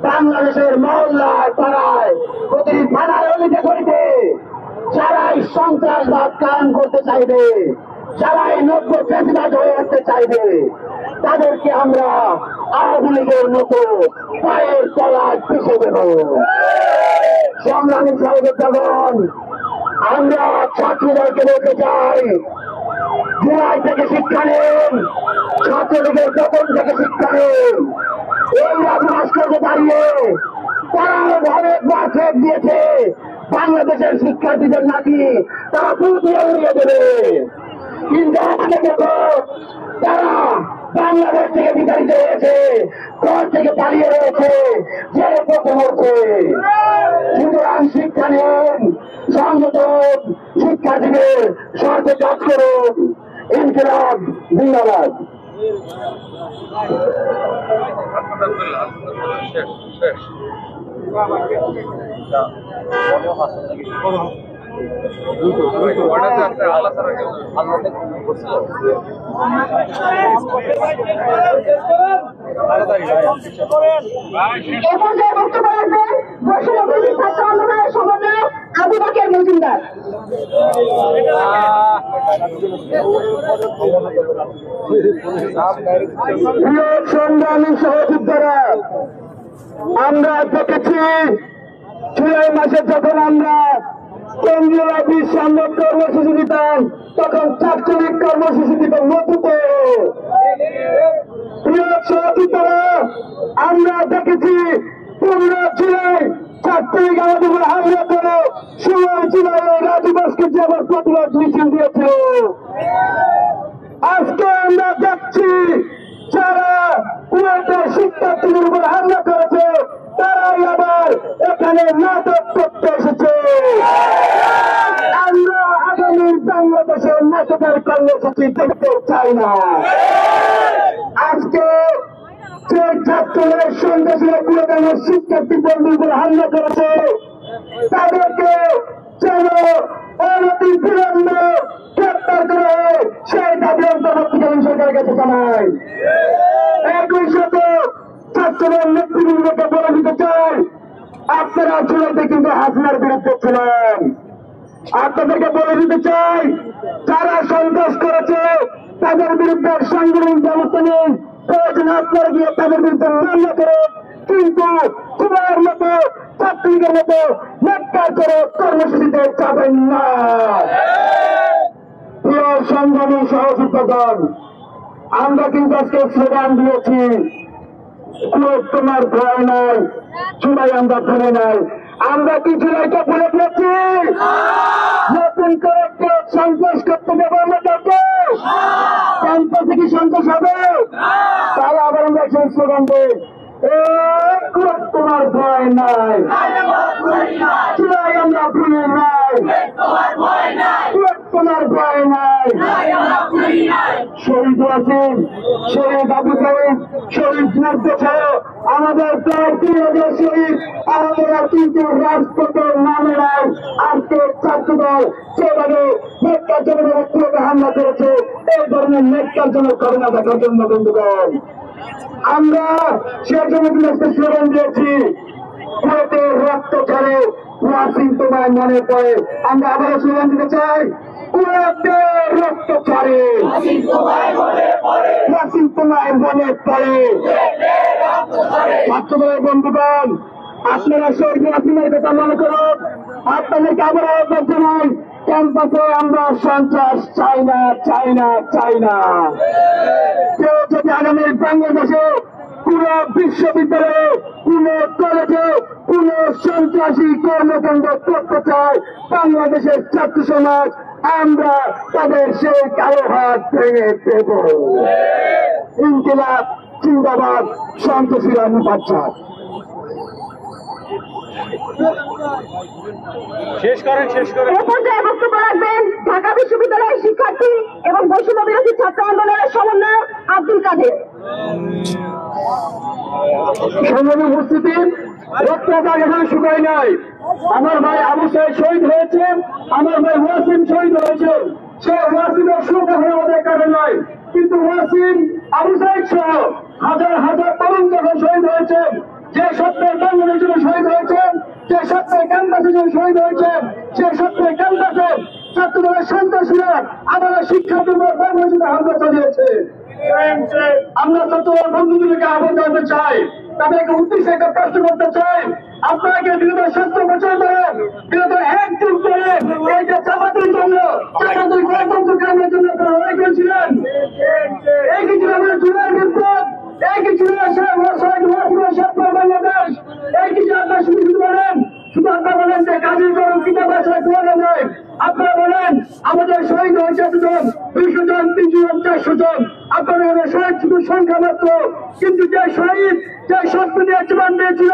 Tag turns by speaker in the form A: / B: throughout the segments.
A: বাংলাদেশের মহল্লায় পাড়ায় প্রতিটি থানায় অলিতে গলিতে যারাই সন্ত্রাসবাদ কায়েম করতে চাইবে, যারাই নব্য ফেসিবাদ হয়ে উঠতে চাইবে, তাদেরকে আমরা আওয়ামী লীগের মতো পায়ের তলায় পিছিয়ে দেব। সংগ্রামী সহযোদ্ধাগণ, আমরা ছাত্রদলকে বলতে চাই, জুলাই থেকে শিক্ষা নেন, ছাত্রলীগের পতন থেকে শিক্ষা নেন। এই রাজভাস্কর্যে দাঁড়িয়ে তারা ভাবে বার্থেট দিয়েছে বাংলাদেশের শিক্ষার্থীদের নাকি তারা পুরো উড়িয়ে দেবে, কিন্তু আজকে দেখো তারা বাংলাদেশ থেকে বিতাড়িত হয়েছে, ঘর থেকে পালিয়ে রয়েছে, জেলে প্রথম হচ্ছে। সুতরাং শিক্ষা নেন, সংযত শিক্ষার্থীদের স্বার্থে কাজ করুন। ইনকিলাব জিন্দাবাদ।
B: আবু বকর মজুমদার।
A: প্রিয় সংগ্রামী সহযোদ্ধারা, আমরা দেখেছি জুলাই মাসে যখন আমরা কেন্দ্রীয় অফিস সামনে কর্মসূচি দিতাম তখন ছাত্রলীগ কর্মসূচি দিত নতুন। প্রিয় সহযোদ্ধারা, আমরা দেখেছি 15 জুলাই ছাত্রলীগ আমাদের উপর হামলা করে 16 জুলাই রাজীবাসকে যে আবার প্রতিবাদ মিছিল দিয়েছিল। আজকে আমরা দেখছি যারা কুয়েতের শিক্ষার্থীদের উপর হামলা করেছে তারাই আবার এখানে নাটক করতে এসেছে। আমরা আগামী বাংলাদেশের নাটকের কর্মসূচি দেখতে চাই না। আজকে যে ছাত্রদের সন্ত্রাসীরা কুয়েতের শিক্ষার্থী বন্ধুর উপর হামলা করেছে তাদেরকে যেন অনতি বিলম্বে গ্রেপ্তার করে সেই দাবি অন্তর্বর্তীকালীন সরকারের কাছে জানায়। একই সাথে ছাত্রদের নেতৃবৃন্দকে বলে দিতে চাই, আপনারা জুলাইতে কিন্তু হাসিনার বিরুদ্ধে ছিলেন। আপনাদেরকে বলে দিতে চাই, যারা সন্ত্রাস করেছে তাদের বিরুদ্ধে সাংগঠনিক ব্যবস্থা নিন, প্রয়োজন আপনারা গিয়ে তাদের বিরুদ্ধে মামলা করে, কিন্তু কুমার মতো ছাত্রলীগের মতো নেককার করে কর্মসূচিতে যাবেন না। প্রিয় সংগ্রামী সহযোদ্ধাগণ, আমরা কিন্তু আজকে স্লোগান দিয়েছি, তোমার ভয় নাই, জুলাই আমরা ভুলে নাই। আমরা কি জুলাইটা ভুলে গেছি? নতুন করে কেউ সন্ত্রাস করতে দেবো আমরা কাউকে? ক্যাম্পাসে কি সন্ত্রাস হবে? তাহলে আবার আমরা সেই স্লোগান দিই, তোমার ভয় নাই, জুলাই আমরা ভুলে নাই, তোমার ভয় নাই। শহীদ ওয়াসিম, শহীদ আবু সাইদ, শহীদ মুর্তজা, আমাদের প্রায় 3,000 শহীদ আমাদের কিন্তু রাজপথের নামে নাই। আজকে ছাত্রদল যেভাবে নেককারজনক ব্যক্তিগত হামলা করেছে, এই ধরনের নেককারজনক ঘটনা দেখার জন্য বন্ধুগণ আমরা সেজন্য একটা স্লোগান দিয়েছি, কুয়েতের রক্ত ঝরে ওয়াসিম তোমার মনে পড়ে। আমরা আবারও স্লোগান দিতে চাই, কুয়েতের রক্ত ঝরে ওয়াসিম তোমার মনে পড়ে। ছাত্রদলের বন্ধুগণ, আপনারা শহীদ ওয়াসিমের কথা মনে করুন। আপনাদেরকে আবার আহ্বান জানাই, ক্যাম্পাসে আমরা সন্ত্রাস চাই না, চাই না, চাই না। কেউ যদি আগামী বাংলাদেশে কোন বিশ্ববিদ্যালয়ে, কোন কলেজে কোন সন্ত্রাসী কর্মকাণ্ড করতে চায়, বাংলাদেশের ছাত্র সমাজ আমরা তাদের সেই কালো হাত ভেঙে দেব। ইনকিলাব জিন্দাবাদ, সন্ত্রাসীরা মুপাচ্ছা।
B: শেষ করেন। বক্তব্য রাখবেন ঢাকা বিশ্ববিদ্যালয়ের শিক্ষার্থী এবং বৈষম্য বিরোধী ছাত্র আন্দোলনের সমন্বয়ক আব্দুল কাদের।
A: সংগ্রামী উপস্থিতি, রক্তদান এখানে শুকাই নাই। আমার ভাই আবু সাইদ শহীদ হয়েছে, আমার ভাই ওয়াসিম শহীদ হয়েছে। সে ওয়াসিমের শোক এখন আমাদের কাছে নাই, কিন্তু ওয়াসিম, আবু সাইদ সহ হাজার হাজার তরুণ যখন শহীদ হয়েছে, যে স্বপ্নের বাংলাদেশের জন্য শহীদ হয়েছেন, যে স্বপ্নের ক্যাম্পাসের জন্য শহীদ হয়েছেন, সে স্বপ্নের ক্যাম্পাসে ছাত্রদলের সন্ত্রাসীরা আমাদের শিক্ষার্থীদের কর্মসূচিতে হামলা চালিয়েছে। আমরা ছাত্রদল বন্ধুদেরকে আহ্বান জানাতে চাই, তাদেরকে উদ্দেশ্যে একটা প্রশ্ন করতে চাই, আপনাকে বিগত 17 বছর ধরে, বিগত 1 যুগ ধরে এই যে জামাতের জন্য, জামাতের গণতন্ত্র কায়েমের জন্য আপনারা লড়াই করেছিলেন। এই কিছু আমাদের জুলাই বিপ্লব, এই কিছু বাংলাদেশ, এই কিছু আপনার শুধু বলেন, শুধু আপনারা বলেন যে কাজের গরম কিতাব আছে কোয়ালে নয়। আপনারা বলেন আমাদের শহীদ হয়েছে এতজন, 200 জন, 300 জন, 400 জন। আপনারা শহীদ শুধু সংখ্যা মাত্র, কিন্তু যে শহীদ, যে স্বপ্ন দিয়ে জীবন দিয়েছিল,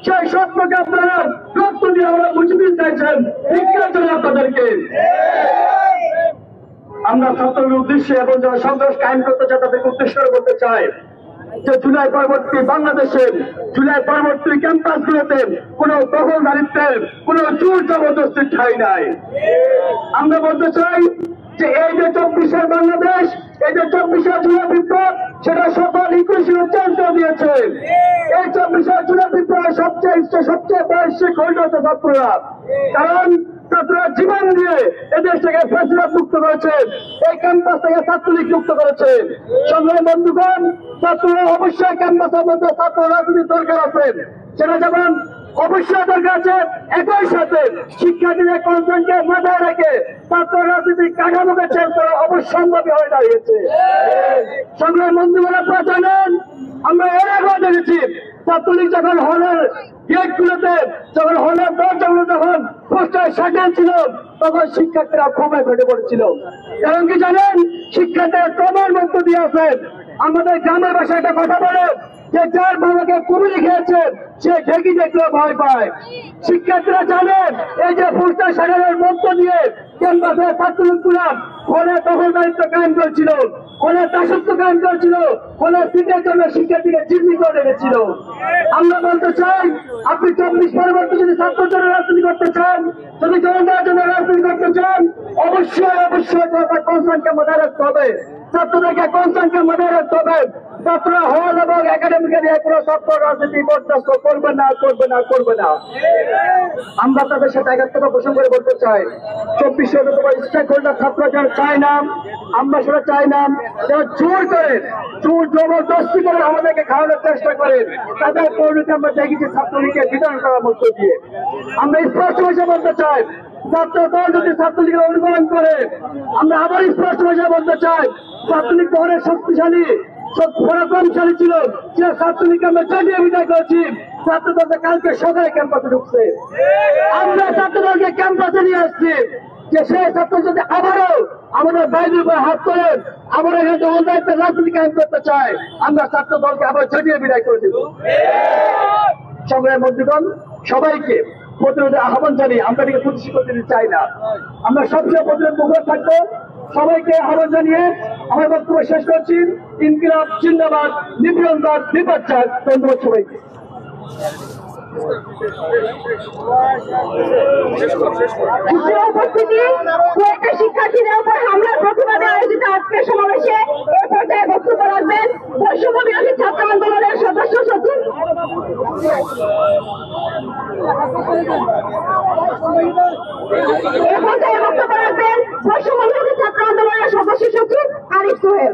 A: সেই স্বপ্নকে আপনারা রক্ত দিয়ে আমরা মুছে দিতে চাইছেন। শিক্ষার জন্য আপনাদেরকে আমরা ছাত্রদের উদ্দেশ্যে এবং যারা সন্ত্রাস কায়েম করতে চায় তাদেরকে উদ্দেশ্য করে বলতে চাই যে জুলাই পরবর্তী বাংলাদেশের, জুলাই পরবর্তী ক্যাম্পাসগুলোতে কোন দখলদারিত্বের, কোন জোর জবরদস্তির ঠাঁই নাই। আমরা বলতে চাই যে এই যে 24-এর বাংলাদেশ, এই যে 24-এর জুলাই বিপ্লব, সেটা সকল ইকুয়েশন চেঞ্জ করে দিয়েছে। এই 24-এর জুলাই বিপ্লবের সবচেয়ে বয়সী হইল ছাত্ররা, কারণ ছাত্ররা জীবন দিয়ে এদেশ থেকে ফ্যাসিবাদ মুক্ত করেছে, এই ক্যাম্পাস থেকে ছাত্রলীগ মুক্ত করেছে। সংগ্রামী বন্ধুগণ, ছাত্ররা অবশ্যই ক্যাম্পাসের মধ্যে ছাত্র রাজনীতির দরকার আছে, সেটা যেমন অবশ্যই দরকার আছে, একই সাথে শিক্ষার্থীদের কনসার্নকে মাথায় রেখে ছাত্র রাজনীতির কাঠামোকে চেঞ্জ করা অবশ্যম্ভাবী হয়ে দাঁড়িয়েছে। সংগ্রামী বন্ধুগণ, আপনারা জানেন আমরা এর আগেও দেখেছি ছাত্রলীগ যখন হলের গেটগুলোতে, যখন হলের দরজাগুলো যখন পোস্টার সাজান ছিল, তখন শিক্ষার্থীরা ক্ষোভে ফেটে পড়েছিল। কারণ কি জানেন, শিক্ষার্থীরা ক্রমের মধ্য দিয়ে আছেন। আমাদের গ্রামের ভাষায় একটা কথা বলে যে যার বাবাকে কুমিরে খেয়েছে সে ঢেকি দেখলেও ভয় পায়। শিক্ষার্থীরা জানেন এই যে পোস্টার সাজানোর মধ্য দিয়ে ক্যাম্পাসের ছাত্রলীগগুলা ফলে দখলদারিত্ব কায়েম করেছিল, ফলে দাসত্ব কায়েম করেছিল, ফলে সিটের জন্য শিক্ষার্থীকে চিহ্নিত রেখেছিল। আমরা বলতে চাই, আপনি 24 পরবর্তী যদি ছাত্রের জন্য রাজনীতি করতে চান, যদি জনতার জন্য রাজনীতি করতে চান, অবশ্যই অবশ্যই তার কনসার্নকে মাথায় রাখতে হবে, ছাত্রদেরকে কনসার্নকে মাথায় রাখতে হবে। ছাত্ররা হল এবং একাডেমিকে নিয়ে কোনো ছাত্র রাজনীতি বরদাস্ত করবে না, করবে না, করবে না। আমরা তাদের সাথে একাত্মতা পোষণ করে বলতে চাই, 24 স্টেক হোল্ডার ছাত্ররা যারা চায় না, আমরা সেটা চাই না, যারা জোর করে, জোর জবরদস্তি করে আমাদেরকে খাওয়ানোর চেষ্টা করে, তাদের পরিণতি আমরা দেখেছি ছাত্রলীগকে বিতরণ করার মধ্য দিয়ে। আমরা স্পষ্ট ভাষায় বলতে চাই, ছাত্র দল যদি ছাত্রলীগের অনুকরণ করে, আমরা আবার স্পষ্ট ভাষায় বলতে চাই, ছাত্রলীগ তো অনেক শক্তিশালী, পরাক্রমশালী ছিল, যে ছাত্রলীগকে আমরা চালিয়ে বিদায় করেছি। ছাত্রদলকে কালকে সকালে ক্যাম্পাসে ঢুকছে, আমরা ছাত্রদলকে ক্যাম্পাসে নিয়ে আসছি, যে সেই ছাত্র যদি আবারও আমাদের বাইরের উপর হাত তোলেন, আমরা এখানে অন্যায়তে রাজনীতি কায়েম করতে চাই, আমরা ছাত্র দলকে আবার চালিয়ে বিদায় করে দেব। সংগ্রামী বন্ধুগণ, সবাইকে প্রতিরোধে আহ্বান জানিয়ে আমরা এটাকে প্রতিষ্ঠিত করতে চাই না, আমরা সবচেয়ে প্রতিরোধ মুখে থাকবো। সবাইকে আহ্বান জানিয়ে আমার বক্তব্য শেষ করছি। ইনকিলাব জিন্দাবাদ, নিপীড়নবাদ নিপাত। ধন্যবাদ সবাইকে।
B: শিক্ষার্থীদের উপর হামলার প্রতিবাদে আয়োজিত আজকের সমাবেশে এ পর্যায়ে বক্তব্য রাখবেন বৈষম্য বিরোধী ছাত্র আন্দোলনের সদস্য সচিব এ পর্যায়ে বক্তব্য রাখবেন বৈষম্য বিরোধী ছাত্র আন্দোলনের সদস্য সচিব আরিফ সোহেল।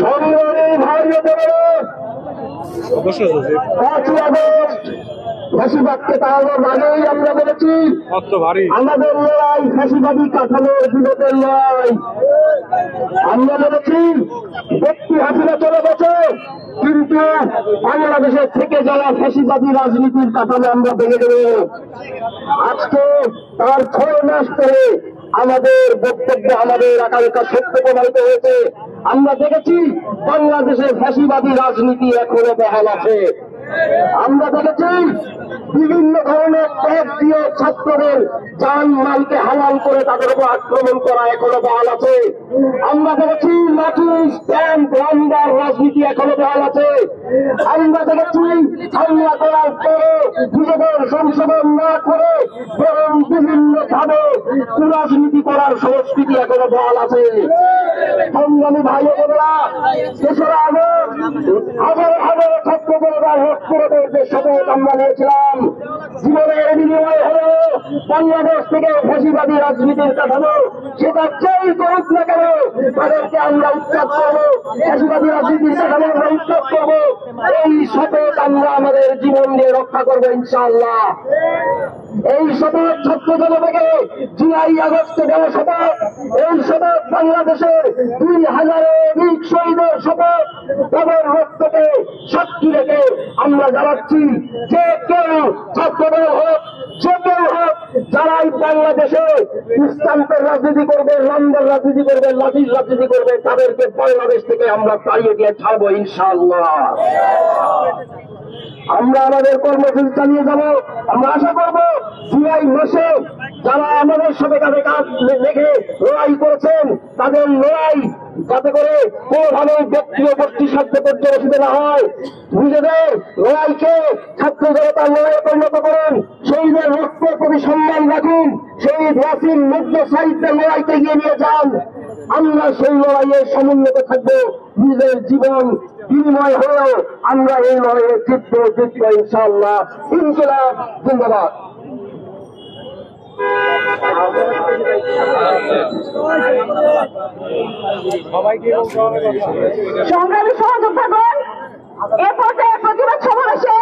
A: সংগ্রামী ভাই ফাঁসিবাদকে তাড়ানোর আগেই আমরা বলেছি আমাদের লড়াই ফাঁসিবাদী কাঠামোর বিরোধের লড়াই। আমরা বলেছি ব্যক্তি হাসিনা চলে গেছে, কিন্তু বাংলাদেশের থেকে যারা ফ্যাসিবাদী রাজনীতির কাঠামো আমরা ভেঙে দেব। আজকে তার 6 মাস ধরে আমাদের বক্তব্যে আমাদের আকাঙ্ক্ষা সত্য প্রমাণিত হয়েছে। আমরা দেখেছি বাংলাদেশের ফ্যাসিবাদী রাজনীতি এখনো বহাল আছে। আমরা দেখেছি বিভিন্ন ধরনের ট্যাগ দিয়ে ছাত্রদের জান মালকে হালাল করে তাদের উপর আক্রমণ করা এখনো বহাল আছে। আমরা দেখেছি লাঠি স্ট্যাম্প রামদার রাজনীতি এখনো বহাল আছে। আমরা দেখেছি হামলা করার পরে নিজেদের সংশোধন না করে বরং বিভিন্ন ভাবে কুরাজনীতি করার সংস্কৃতি এখনো বহাল আছে। সংগ্রামী ভাই বোনেরা, দেশের আগে হাজার হাজার ছাত্র জনতার রক্তরোধের যে শপথ আমরা নিয়েছিলাম, জীবনের বিনিময় হল বাংলাদেশ থেকে ফাঁসিবাদী রাজনীতির কাঠামো সেটা যেই করুক না কেন তাদেরকে আমরা উৎখাত করবো, ফাঁসিবাদী রাজনীতির কাঠামো আমরা উৎখাত করবো। এই শপথ আমরা আমাদের জীবন দিয়ে রক্ষা করবো ইনশাআল্লাহ। এই শপথ ছাত্র জনতাকে জুলাই আগস্টে দেওয়া শপথ, এই শপথ বাংলাদেশের 2000 বীর শহীদের শপথ, তাদের রক্তকে সাক্ষী রেখে আমরা জানাচ্ছি যে কেউ ছাত্রদল হোক, যে কেউ হোক, যারাই বাংলাদেশে ইসলামের রাজনীতি করবে, লন্ডন রাজনীতি করবে, লাঠির রাজনীতি করবে, তাদেরকে বাংলাদেশ থেকে আমরা তাড়িয়ে দিয়ে ছাড়বো ইনশাআল্লাহ। আমরা আমাদের কর্মসূচি চালিয়ে যাব। আমরা আশা করব জুলাই মাসে যারা আমাদের সাথে কাঁধে কাঁধ রেখে লড়াই করেছেন তাদের লড়াই যাতে করে কোনোভাবে ব্যক্তি ও গোষ্ঠীর স্বার্থে পর্যবেসিত না হয়, নিজেদের লড়াইকে ছাত্র জনতার লড়াইয়ে পরিণত করুন, শহীদের রক্তের প্রতি সম্মান রাখুন, শহীদ ওয়াসিম মুগ্ধ সাহিত্যের লড়াইতে এগিয়ে নিয়ে যান। আমরা সেই লড়াইয়ে সমুন্নত থাকবো, নিজের জীবন বিনিময় হলেও আমরা এই লড়াইয়ে জিতবো ইনশাআল্লাহ। ইনকিলাব জিন্দাবাদ।
B: সংগ্রামী সহযোদ্ধাগণ, এ পর্যায়ে প্রতিবাদ সমাবেশে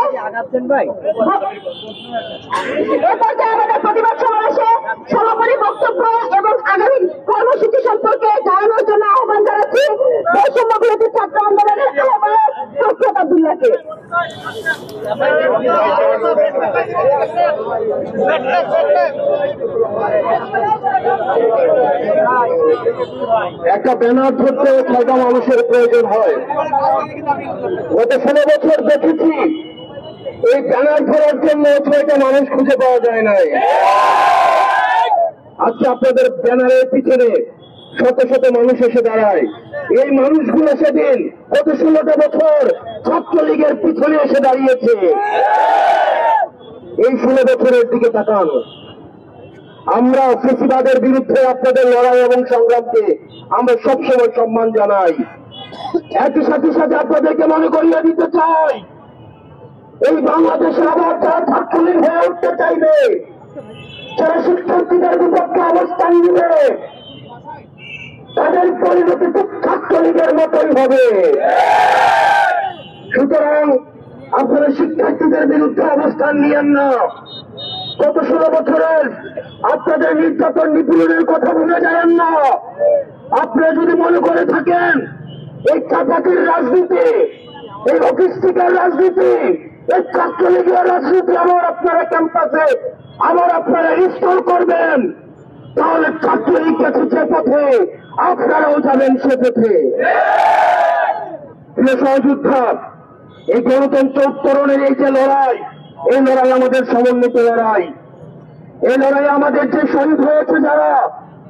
B: আমাদের প্রতিবাদ সমাবেশে সমাপনী বক্তব্য এবং আগামী কর্মসূচি সম্পর্কে জানানোর জন্য আহ্বান জানাচ্ছি বৈষম্য বিরোধী ছাত্র আন্দোলনের আহ্বায়ক প্রফেসর আব্দুল্লাহকে।
A: একটা ব্যানার ধরতে 6টা মানুষের প্রয়োজন হয়। গত 16 বছর দেখেছি এই ব্যানার ধরার জন্য 6টা মানুষ খুঁজে পাওয়া যায় নাই। আজকে আপনাদের ব্যানারের পিছনে শত শত মানুষ এসে দাঁড়ায়। এই মানুষগুলো সেদিন গত 16টা বছর ছাত্রলীগের পিছনে এসে দাঁড়িয়েছে। এই 16 বছরের দিকে তাকান। আমরা ফ্যাসিবাদের বিরুদ্ধে আপনাদের লড়াই এবং সংগ্রামকে আমরা সবসময় সম্মান জানাই। একই সাথে সাথে আপনাদেরকে মনে করিয়ে দিতে চাই, এই বাংলাদেশে আবার যারা ছাত্রলীগ হয়ে উঠতে চাইবে, যারা শিক্ষার্থীদের বিপক্ষে অবস্থান নিবে, তাদের পরিণতি তো ছাত্রলীগের মতোই হবে। সুতরাং আপনারা শিক্ষার্থীদের বিরুদ্ধে অবস্থান নিয়েন না। গত 16 বছরের আপনাদের নির্যাতন নিপীড়নের কথা ভুলে যাবেন না। আপনারা যদি মনে করে থাকেন এই চাপাতির রাজনীতি, এই অফিস্টিকার রাজনীতি, এই ছাত্রলীগের রাজনীতি আবার আপনারা ক্যাম্পাসে আবার আপনারা ইনস্টল করবেন, তাহলে ছাত্রলীগ গেছে যে পথে আপনারাও যাবেন সে পথে। প্রিয় সহযোদ্ধা, এই গণতন্ত্র উত্তরণের এই যে লড়াই, এই লড়াই আমাদের সমন্বিত লড়াই। এই লড়াই আমাদের যে শহীদ হয়েছে যারা,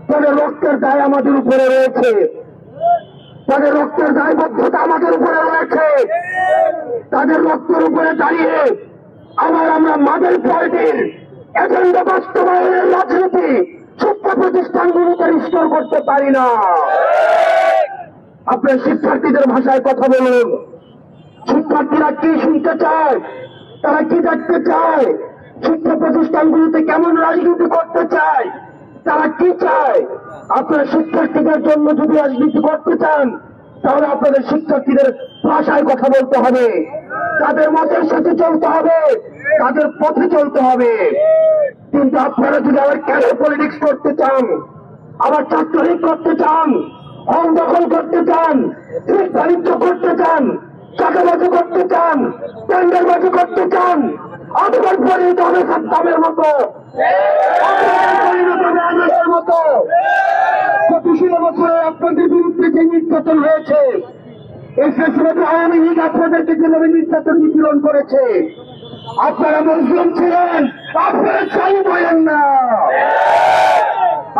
A: তাদের রক্তের দায় আমাদের উপরে রয়েছে, তাদের রক্তের দায়বদ্ধতা আমাদের উপরে রয়েছে। তাদের রক্তের উপরে দাঁড়িয়ে আবার আমরা মাদের পার্টির এজেন্ডা বাস্তবায়নের রাজনীতি শিক্ষা প্রতিষ্ঠানগুলিতে রিস্টোর করতে পারি না। আপনার শিক্ষার্থীদের ভাষায় কথা বলুন। শিক্ষার্থীরা কি শুনতে চায়, তারা কি দেখতে চায়, শিক্ষা প্রতিষ্ঠানগুলিতে কেমন রাজনীতি করতে চায়, তারা কি চায়। আপনারা শিক্ষার্থীদের জন্য যদি রাজনীতি করতে চান, তাহলে আপনাদের শিক্ষার্থীদের ভাষায় কথা বলতে হবে, তাদের মতের সাথে চলতে হবে, তাদের পথে চলতে হবে। কিন্তু আপনারা যদি আবার ক্যারিয়ার পলিটিক্স করতে চান, আবার ছাত্রলীগ করতে চান, হল দখল করতে চান, বাণিজ্য করতে চান, চাকাবাজি করতে চান, টেন্ডারবাজি করতে চান, আপনার পরিণত হবে সাদ্দামের মতো, পরিণত হবে আনাসের মতো। গত 16 বছরে আপনাদের বিরুদ্ধে যে নির্যাতন হয়েছে, এই ফ্যাসিবাদী আওয়ামী লীগ আপনাদেরকে যেভাবে নির্যাতন নিপীড়ন করেছে, আপনারা মুসলিম ছিলেন, আপনারা চাই বলেন না।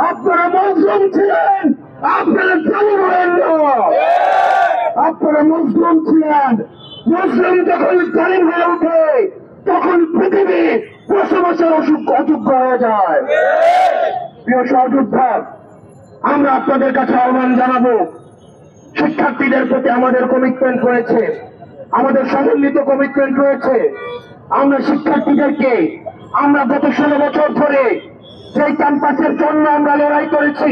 A: আপনারা মুসলিম ছিলেন, আপনারা চাই বলেন না। আপনারা মুসলিম ছিলেন, মুসলিম যখন জালিম হয়ে ওঠে তখন পৃথিবী বসবাসের অযোগ্য হয়ে যায়। প্রিয় সহযোদ্ধা, আমরা আপনাদের কাছে আহ্বান জানাবো, শিক্ষার্থীদের প্রতি আমাদের কমিটমেন্ট রয়েছে, আমাদের সমন্বিত কমিটমেন্ট রয়েছে। আমরা শিক্ষার্থীদেরকে আমরা গত 16 বছর ধরে সেই ক্যাম্পাসের জন্য আমরা লড়াই করেছি,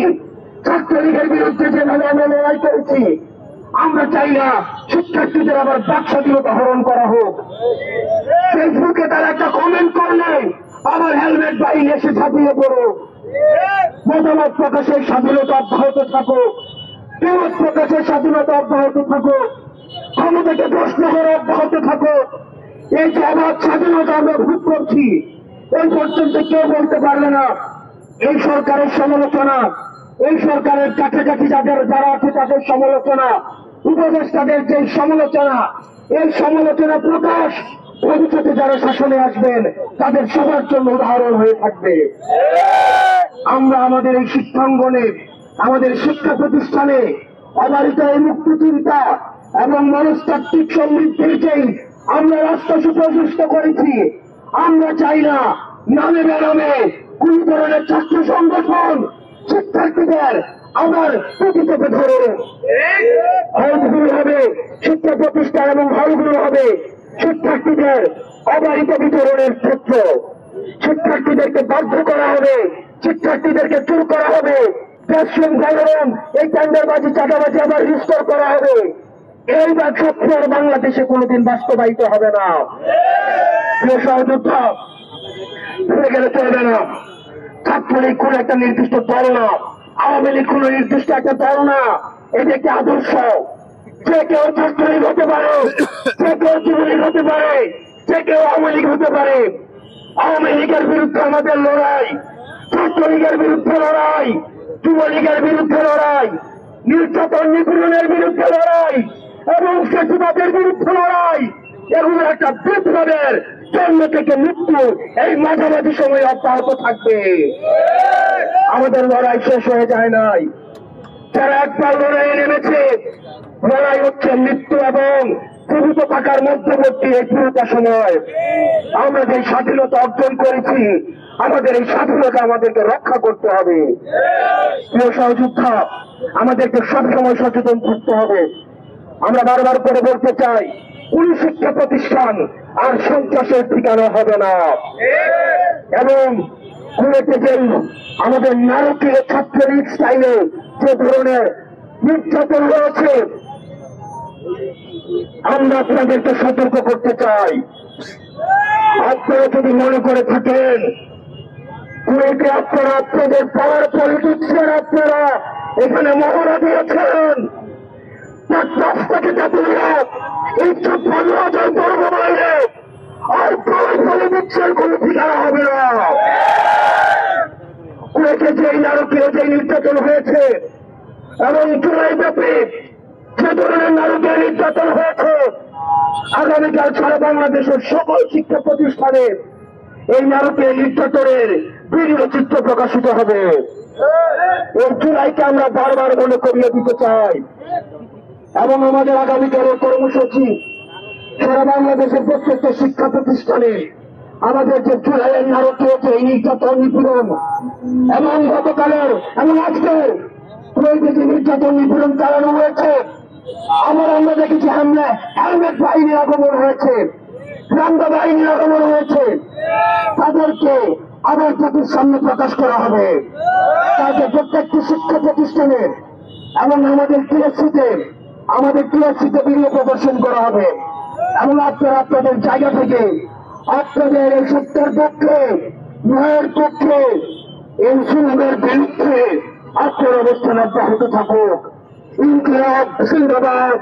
A: ছাত্রলীগের বিরুদ্ধে যেভাবে আমরা লড়াই করেছি, আমরা চাই না শিক্ষার্থীদের আবার বাক স্বাধীনতা হরণ করা হোক। ফেসবুকে তারা একটা কমেন্ট করলে আবার হেলমেট বাহিনী এসে ঝাঁপিয়ে পড়ো। মতামত প্রকাশের স্বাধীনতা অব্যাহত থাকুক, বিরোধ প্রকাশের স্বাধীনতা অব্যাহত থাকুক, ক্ষমতাকে প্রশ্ন করা অব্যাহত থাকুক। এই যে অবাধ স্বাধীনতা আমরা ভোগ করছি, এই পর্যন্ত কেউ বলতে পারবে না এই সরকারের সমালোচনা, এই সরকারের কাছাকাছি যারা আছে তাদের সমালোচনা, উপদেষ্টাদের যে সমালোচনা, এই সমালোচনা প্রকাশ ভবিষ্যতে যারা শাসনে আসবেন তাদের সবার জন্য উদাহরণ হয়ে থাকবে। আমরা আমাদের এই শিক্ষাঙ্গনে, আমাদের শিক্ষা প্রতিষ্ঠানে অবারিত এই মুক্তি চিন্তা এবং মনস্তাত্ত্বিক সমৃদ্ধির যেই আমরা রাস্তা সুপ্রশস্ত করেছি, আমরা চাই না নামে বেনামে কোন ধরনের ছাত্র সংগঠন শিক্ষার্থীদের আবার প্রতিপক্ষে ধরে হলগুলো হবে, শিক্ষা প্রতিষ্ঠান এবং হলগুলো হবে শিক্ষার্থীদের অবারিত বিতরণের ক্ষেত্র। শিক্ষার্থীদেরকে বাধ্য করা হবে, শিক্ষার্থীদেরকে চুর করা হবে, ক্লাসরুম গরম, এই টেন্ডারবাজি চাঁদাবাজি আবার রিস্টোর করা হবে। এই বা সত্য আর বাংলাদেশে কোনোদিন বাস্তবায়িত হবে না। প্রিয় সহযোদ্ধা, ভুলে গেলে চলবে না, ছাত্রলীগ কোন একটা নির্দিষ্ট দল না, আওয়ামী লীগ কোন নির্দিষ্ট একটা দল না, এটি একটি আদর্শ। যে কেউ ছাত্রলীগ হতে পারে, যে কেউ যুবলীগ হতে পারে, যে কেউ আওয়ামী লীগ হতে পারে। আওয়ামী লীগের বিরুদ্ধে আমাদের লড়াই, ছাত্রলীগের বিরুদ্ধে লড়াই, যুবলীগের বিরুদ্ধে লড়াই, নির্যাতন নিপীড়নের বিরুদ্ধে লড়াই এবং ফ্যাসিবাদের বিরুদ্ধে লড়াই, এগুলো একটা বিপ্লবের জন্ম থেকে মৃত্যু এই মাঝামাঝি সময় অব্যাহত থাকবে। আমাদের লড়াই শেষ হয়ে যায় নাই। যারা একবার লড়াইয়ে নেমেছে, লড়াই হচ্ছে মৃত্যু এবং জীবিত থাকার মধ্যবর্তী এই পুরোটা সময়। আমরা যে স্বাধীনতা অর্জন করেছি, আমাদের এই স্বাধীনতা আমাদেরকে রক্ষা করতে হবে। প্রিয় সহযোদ্ধা, আমাদেরকে সবসময় সচেতন থাকতে হবে। আমরা বারবার করে বলতে চাই, কোন শিক্ষা প্রতিষ্ঠান আর সন্ত্রাসের ঠিকানা হবে না। এবং কোনটি যে আমাদের নারকীয় ছাত্রলীগ স্টাইলে যে ধরনের নির্যাতন রয়েছে, আমরা আপনাদেরকে সতর্ক করতে চাই। আপনারা যদি মনে করে থাকেন কুয়েটে আপনারা আপনাদের পাওয়ার পলিটিক্সের আপনারা এখানে মহড়া দিয়েছেন, তার কাছ থেকে জাতীয় এই 56,000 বর্গ মাইলে আর পাওয়ার পলিটিক্সের কোন ঠিকানা হবে না। কুয়েটে যেই নারকীয় যে নির্যাতন হয়েছে এবং জুলাই ব্যাপী যে ধরনের নারকীয় নির্যাতন হয়েছে, আগামীকাল সারা বাংলাদেশের সকল শিক্ষা প্রতিষ্ঠানে এই নারকীয় নির্যাতনের ভিডিও চিত্র প্রকাশিত হবে। এই জুলাইকে আমরা বারবার মনে করিয়ে দিতে চাই এবং আমাদের আগামীকালের কর্মসূচি সারা বাংলাদেশের প্রত্যেকটা শিক্ষা প্রতিষ্ঠানে আমাদের যে জুলাইয়ের নারকীয় যে নির্যাতন নিপীড়ন এবং গতকালের এবং আজকের যে নির্যাতন নিপীড়ন চালানো হয়েছে, আমরা দেখেছি হেলমেট বাহিনীর আগমন হয়েছে, রাঙ্গা বাহিনীর আগমন হয়েছে, তাদেরকে আবার জাতির সামনে প্রকাশ করা হবে। তাদের প্রত্যেকটি শিক্ষা প্রতিষ্ঠানে এবং আমাদের টিএসসিতে ভিডিও প্রদর্শন করা হবে এবং আপনারা আপনাদের জায়গা থেকে আপনাদের এই সত্যের পক্ষে, ন্যায়ের পক্ষে, এই জুলুমের বিরুদ্ধে আপনার অবস্থান অব্যাহত থাকুক। ইনকিলাব জিন্দাবাদ।